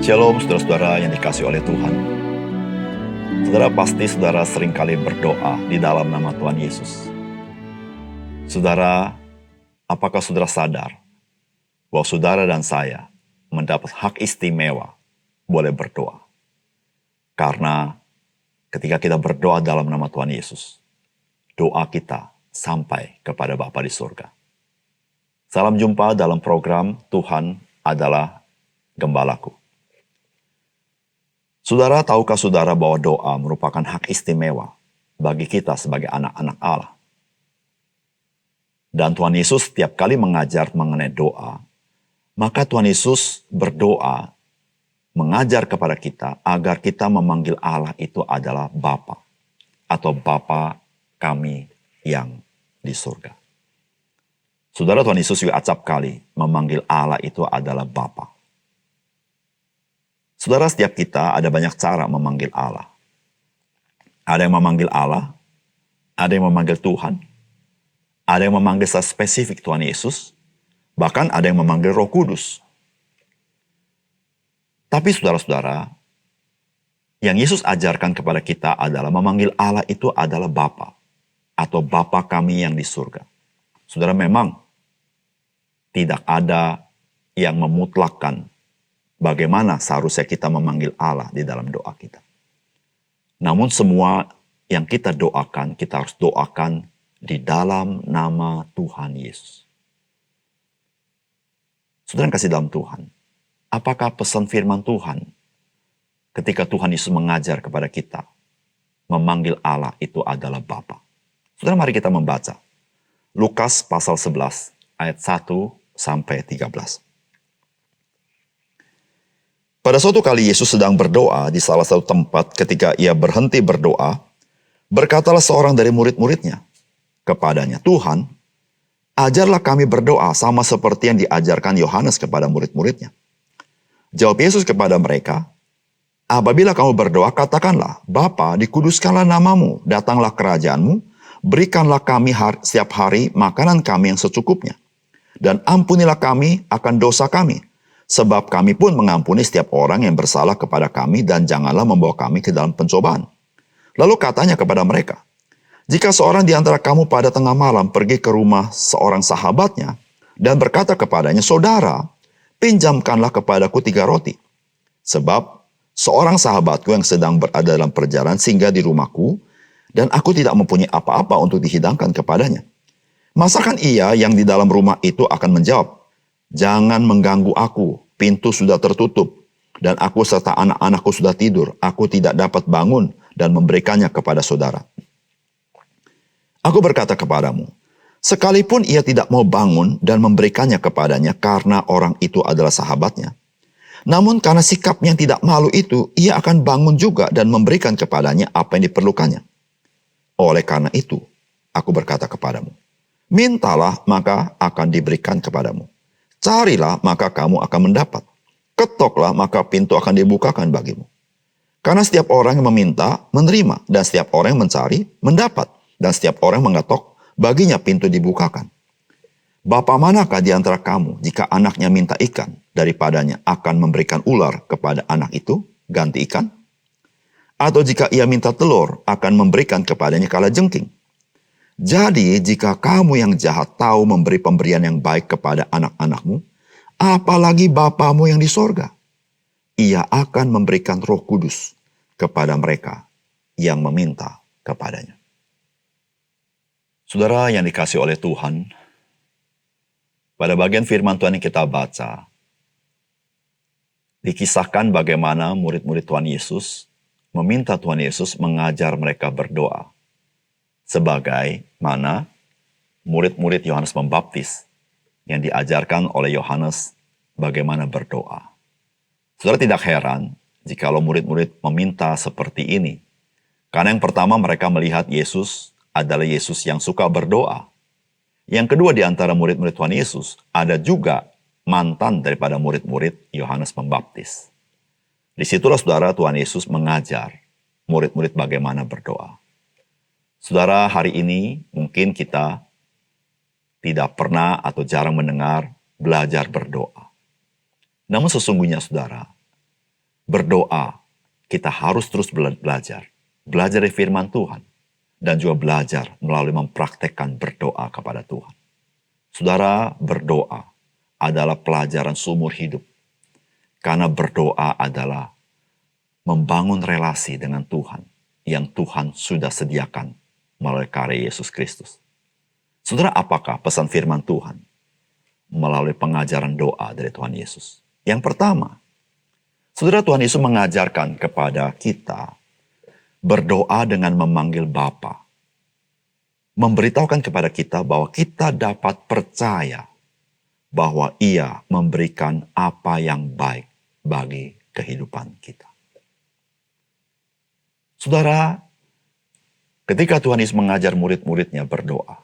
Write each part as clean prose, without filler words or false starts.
Shalom saudara-saudara yang dikasihi oleh Tuhan. Saudara pasti saudara seringkali berdoa di dalam nama Tuhan Yesus. Saudara, apakah saudara sadar bahwa saudara dan saya mendapat hak istimewa boleh berdoa? Karena ketika kita berdoa dalam nama Tuhan Yesus, doa kita sampai kepada Bapa di surga. Salam jumpa dalam program Tuhan adalah Gembalaku. Saudara, tahukah saudara bahwa doa merupakan hak istimewa bagi kita sebagai anak-anak Allah? Dan Tuhan Yesus setiap kali mengajar mengenai doa, maka Tuhan Yesus berdoa, mengajar kepada kita agar kita memanggil Allah itu adalah Bapa, atau Bapa kami yang di surga. Saudara, Tuhan Yesus juga acap kali memanggil Allah itu adalah Bapa. Saudara, setiap kita ada banyak cara memanggil Allah. Ada yang memanggil Allah, ada yang memanggil Tuhan, ada yang memanggil secara spesifik Tuhan Yesus, bahkan ada yang memanggil Roh Kudus. Tapi saudara-saudara, yang Yesus ajarkan kepada kita adalah memanggil Allah itu adalah Bapa, atau Bapa kami yang di surga. Saudara, memang tidak ada yang memutlakkan bagaimana seharusnya kita memanggil Allah di dalam doa kita. Namun semua yang kita doakan, kita harus doakan di dalam nama Tuhan Yesus. Saudara yang kasih dalam Tuhan, apakah pesan firman Tuhan ketika Tuhan Yesus mengajar kepada kita memanggil Allah itu adalah Bapa? Saudara, mari kita membaca Lukas pasal 11 ayat 1 sampai 13. Pada suatu kali Yesus sedang berdoa di salah satu tempat. Ketika ia berhenti berdoa, berkatalah seorang dari murid-muridnya kepadanya, "Tuhan, ajarlah kami berdoa sama seperti yang diajarkan Yohanes kepada murid-muridnya." Jawab Yesus kepada mereka, "Apabila kamu berdoa, katakanlah, Bapa, dikuduskanlah namamu, datanglah kerajaanmu, berikanlah kami setiap hari makanan kami yang secukupnya. Dan ampunilah kami akan dosa kami, sebab kami pun mengampuni setiap orang yang bersalah kepada kami, dan janganlah membawa kami ke dalam pencobaan." Lalu katanya kepada mereka, "Jika seorang di antara kamu pada tengah malam pergi ke rumah seorang sahabatnya, dan berkata kepadanya, 'Saudara, pinjamkanlah kepadaku 3 roti, sebab seorang sahabatku yang sedang berada dalam perjalanan singgah di rumahku, dan aku tidak mempunyai apa-apa untuk dihidangkan kepadanya.' Masakan ia yang di dalam rumah itu akan menjawab, 'Jangan mengganggu aku, pintu sudah tertutup, dan aku serta anak-anakku sudah tidur. Aku tidak dapat bangun dan memberikannya kepada saudara.' Aku berkata kepadamu, sekalipun ia tidak mau bangun dan memberikannya kepadanya karena orang itu adalah sahabatnya, namun karena sikapnya yang tidak malu itu, ia akan bangun juga dan memberikan kepadanya apa yang diperlukannya. Oleh karena itu, aku berkata kepadamu, mintalah maka akan diberikan kepadamu. Carilah maka kamu akan mendapat. Ketoklah maka pintu akan dibukakan bagimu. Karena setiap orang yang meminta, menerima. Dan setiap orang yang mencari, mendapat. Dan setiap orang yang mengetok, baginya pintu dibukakan. Bapa manakah di antara kamu, jika anaknya minta ikan, daripadanya akan memberikan ular kepada anak itu, ganti ikan? Atau jika ia minta telur, akan memberikan kepadanya kalajengking? Jadi jika kamu yang jahat tahu memberi pemberian yang baik kepada anak-anakmu, apalagi Bapamu yang di sorga, ia akan memberikan Roh Kudus kepada mereka yang meminta kepadanya." Saudara yang dikasihi oleh Tuhan, pada bagian firman Tuhan yang kita baca, dikisahkan bagaimana murid-murid Tuhan Yesus meminta Tuhan Yesus mengajar mereka berdoa. Sebagaimana murid-murid Yohanes Pembaptis yang diajarkan oleh Yohanes bagaimana berdoa. Saudara, tidak heran jikalau murid-murid meminta seperti ini. Karena yang pertama, mereka melihat Yesus adalah Yesus yang suka berdoa. Yang kedua, di antara murid-murid Tuhan Yesus ada juga mantan daripada murid-murid Yohanes Pembaptis. Disitulah saudara, Tuhan Yesus mengajar murid-murid bagaimana berdoa. Saudara, hari ini mungkin kita tidak pernah atau jarang mendengar belajar berdoa. Namun sesungguhnya saudara, berdoa, kita harus terus belajar. Belajar dari firman Tuhan. Dan juga belajar melalui mempraktekkan berdoa kepada Tuhan. Saudara, berdoa adalah pelajaran seumur hidup. Karena berdoa adalah membangun relasi dengan Tuhan yang Tuhan sudah sediakan melalui karya Yesus Kristus. Saudara, apakah pesan firman Tuhan melalui pengajaran doa dari Tuhan Yesus? Yang pertama, saudara, Tuhan Yesus mengajarkan kepada kita berdoa dengan memanggil Bapa. Memberitahukan kepada kita bahwa kita dapat percaya bahwa Ia memberikan apa yang baik bagi kehidupan kita. Saudara, ketika Tuhan Yesus mengajar murid-muridnya berdoa,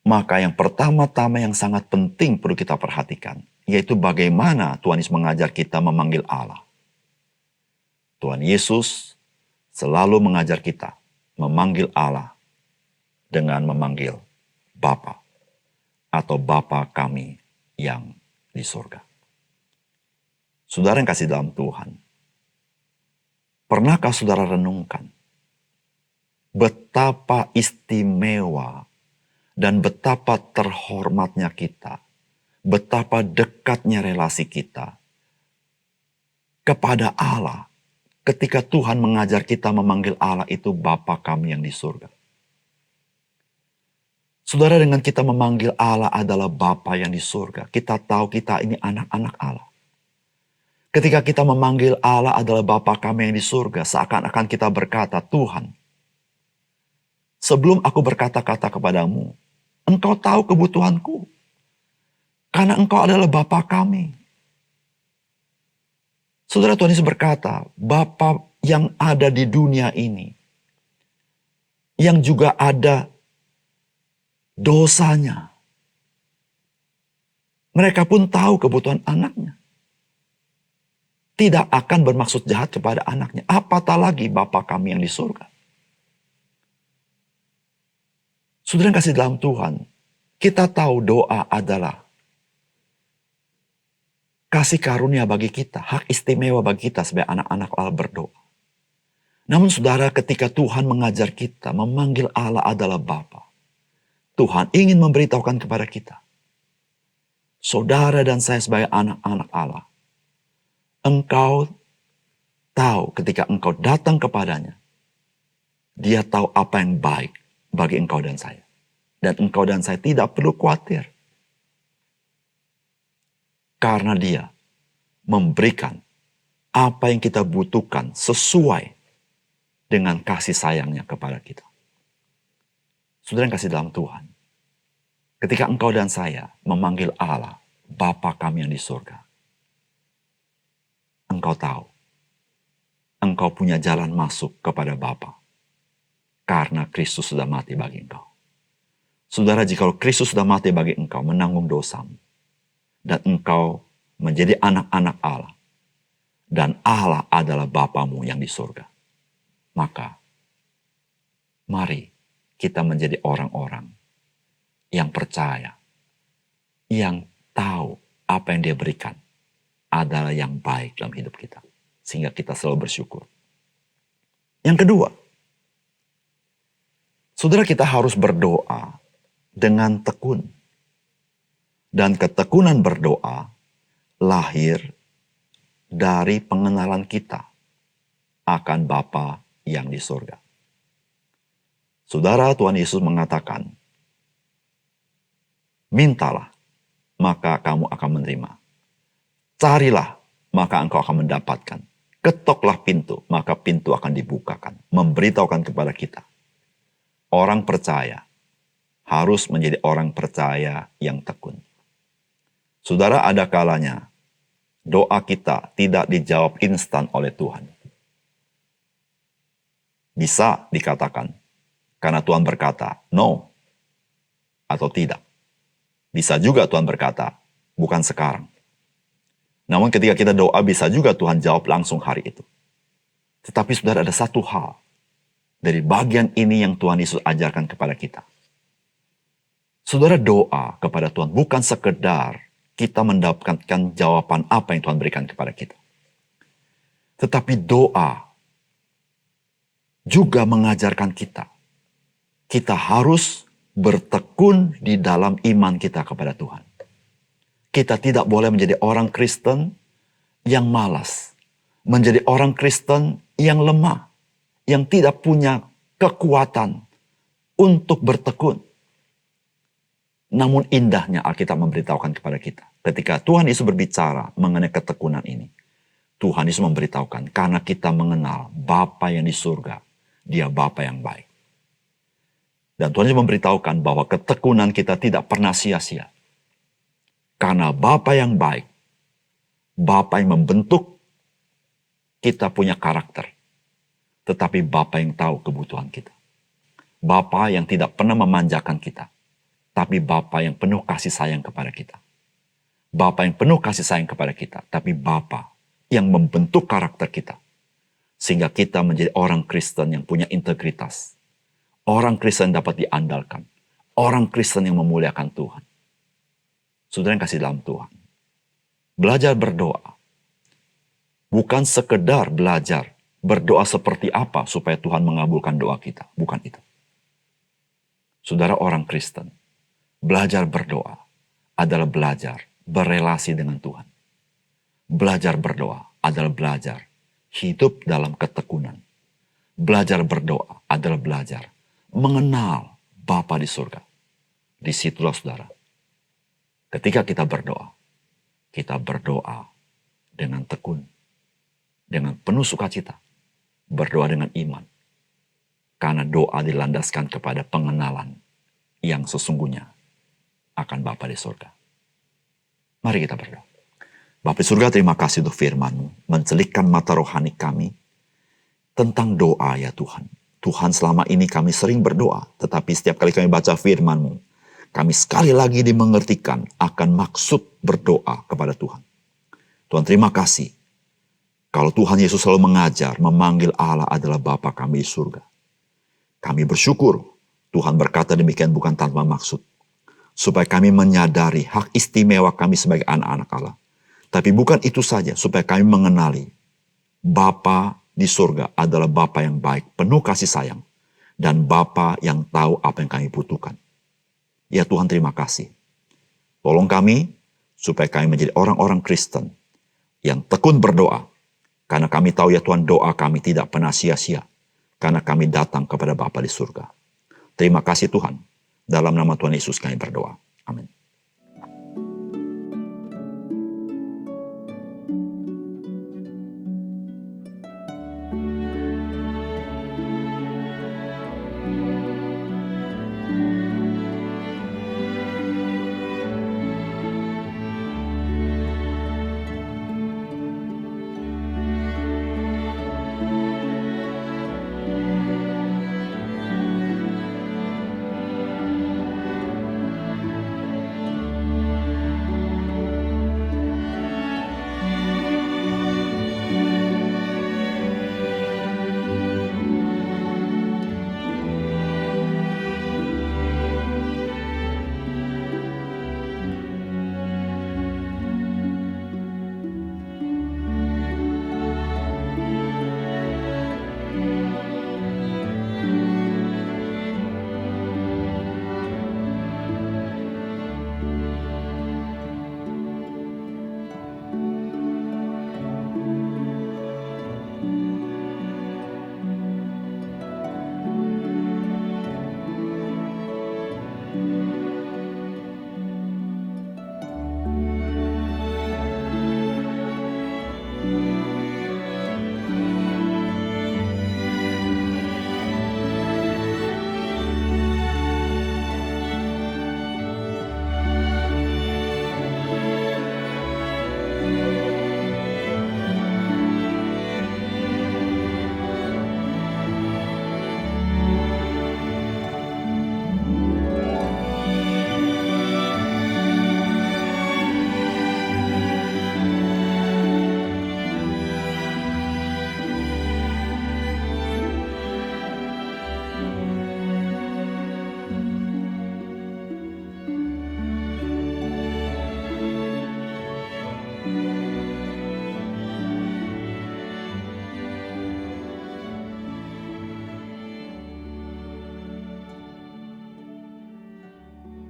maka yang pertama-tama yang sangat penting perlu kita perhatikan, yaitu bagaimana Tuhan Yesus mengajar kita memanggil Allah. Tuhan Yesus selalu mengajar kita memanggil Allah dengan memanggil Bapa atau Bapa kami yang di surga. Saudara yang kasih dalam Tuhan, pernahkah saudara renungkan betapa istimewa dan betapa terhormatnya kita, betapa dekatnya relasi kita kepada Allah ketika Tuhan mengajar kita memanggil Allah itu Bapa kami yang di surga. Saudara, dengan kita memanggil Allah adalah Bapa yang di surga, kita tahu kita ini anak-anak Allah. Ketika kita memanggil Allah adalah Bapa kami yang di surga, seakan-akan kita berkata, Tuhan, sebelum aku berkata-kata kepadamu, Engkau tahu kebutuhanku. Karena Engkau adalah Bapa kami. Saudara, Tuhan Yesus berkata, Bapa yang ada di dunia ini, yang juga ada dosanya, mereka pun tahu kebutuhan anaknya. Tidak akan bermaksud jahat kepada anaknya. Apatah lagi Bapa kami yang di surga. Saudara yang kasih dalam Tuhan, kita tahu doa adalah kasih karunia bagi kita, hak istimewa bagi kita sebagai anak-anak Allah berdoa. Namun saudara, ketika Tuhan mengajar kita, memanggil Allah adalah Bapa, Tuhan ingin memberitahukan kepada kita, saudara dan saya sebagai anak-anak Allah, engkau tahu ketika engkau datang kepadanya, Dia tahu apa yang baik bagi engkau dan saya. Dan engkau dan saya tidak perlu khawatir. Karena Dia memberikan apa yang kita butuhkan sesuai dengan kasih sayangnya kepada kita. Saudara yang kasih dalam Tuhan, ketika engkau dan saya memanggil Allah, Bapa kami yang di surga, engkau tahu, engkau punya jalan masuk kepada Bapa karena Kristus sudah mati bagi engkau. Saudara, jika Kristus sudah mati bagi engkau, menanggung dosamu, dan engkau menjadi anak-anak Allah, dan Allah adalah Bapamu yang di surga, maka mari kita menjadi orang-orang yang percaya, yang tahu apa yang Dia berikan adalah yang baik dalam hidup kita, sehingga kita selalu bersyukur. Yang kedua, saudara, kita harus berdoa dengan tekun. Dan ketekunan berdoa lahir dari pengenalan kita akan Bapa yang di surga. Saudara, Tuhan Yesus mengatakan, mintalah, maka kamu akan menerima. Carilah, maka engkau akan mendapatkan. Ketoklah pintu, maka pintu akan dibukakan. Memberitahukan kepada kita, orang percaya harus menjadi orang percaya yang tekun. Saudara, ada kalanya doa kita tidak dijawab instan oleh Tuhan. Bisa dikatakan, karena Tuhan berkata, no, atau tidak. Bisa juga Tuhan berkata, bukan sekarang. Namun ketika kita doa, bisa juga Tuhan jawab langsung hari itu. Tetapi saudara, ada satu hal dari bagian ini yang Tuhan Yesus ajarkan kepada kita. Saudara, doa kepada Tuhan bukan sekedar kita mendapatkan jawaban apa yang Tuhan berikan kepada kita. Tetapi doa juga mengajarkan kita harus bertekun di dalam iman kita kepada Tuhan. Kita tidak boleh menjadi orang Kristen yang malas, menjadi orang Kristen yang lemah, yang tidak punya kekuatan untuk bertekun. Namun indahnya Alkitab memberitahukan kepada kita, ketika Tuhan Yesus berbicara mengenai ketekunan ini, Tuhan Yesus memberitahukan, karena kita mengenal Bapa yang di surga, Dia Bapa yang baik. Dan Tuhan Yesus memberitahukan bahwa ketekunan kita tidak pernah sia-sia. Karena Bapa yang baik, Bapa yang membentuk kita punya karakter. Tetapi Bapa yang tahu kebutuhan kita. Bapa yang tidak pernah memanjakan kita. Tapi Bapa yang penuh kasih sayang kepada kita. Bapa yang penuh kasih sayang kepada kita. Tapi Bapa yang membentuk karakter kita. Sehingga kita menjadi orang Kristen yang punya integritas. Orang Kristen dapat diandalkan. Orang Kristen yang memuliakan Tuhan. Saudara yang kasih dalam Tuhan. Belajar berdoa. Bukan sekedar belajar berdoa seperti apa supaya Tuhan mengabulkan doa kita. Bukan itu. Saudara orang Kristen. Belajar berdoa adalah belajar berelasi dengan Tuhan. Belajar berdoa adalah belajar hidup dalam ketekunan. Belajar berdoa adalah belajar mengenal Bapa di surga. Disitulah saudara. Ketika kita berdoa dengan tekun, dengan penuh sukacita, berdoa dengan iman. Karena doa dilandaskan kepada pengenalan yang sesungguhnya akan Bapa di surga. Mari kita berdoa. Bapa di surga, terima kasih untuk firman-Mu, mencelikkan mata rohani kami tentang doa ya Tuhan. Tuhan, selama ini kami sering berdoa, tetapi setiap kali kami baca firman-Mu, kami sekali lagi dimengertikan akan maksud berdoa kepada Tuhan. Tuhan, terima kasih. Kalau Tuhan Yesus selalu mengajar, memanggil Allah adalah Bapa kami di surga. Kami bersyukur Tuhan berkata demikian bukan tanpa maksud. Supaya kami menyadari hak istimewa kami sebagai anak-anak Allah. Tapi bukan itu saja, supaya kami mengenali Bapa di surga adalah Bapa yang baik, penuh kasih sayang. Dan Bapa yang tahu apa yang kami butuhkan. Ya Tuhan, terima kasih. Tolong kami supaya kami menjadi orang-orang Kristen yang tekun berdoa. Karena kami tahu ya Tuhan, doa kami tidak pernah sia-sia. Karena kami datang kepada Bapa di surga. Terima kasih Tuhan. Dalam nama Tuhan Yesus kami berdoa. Amin.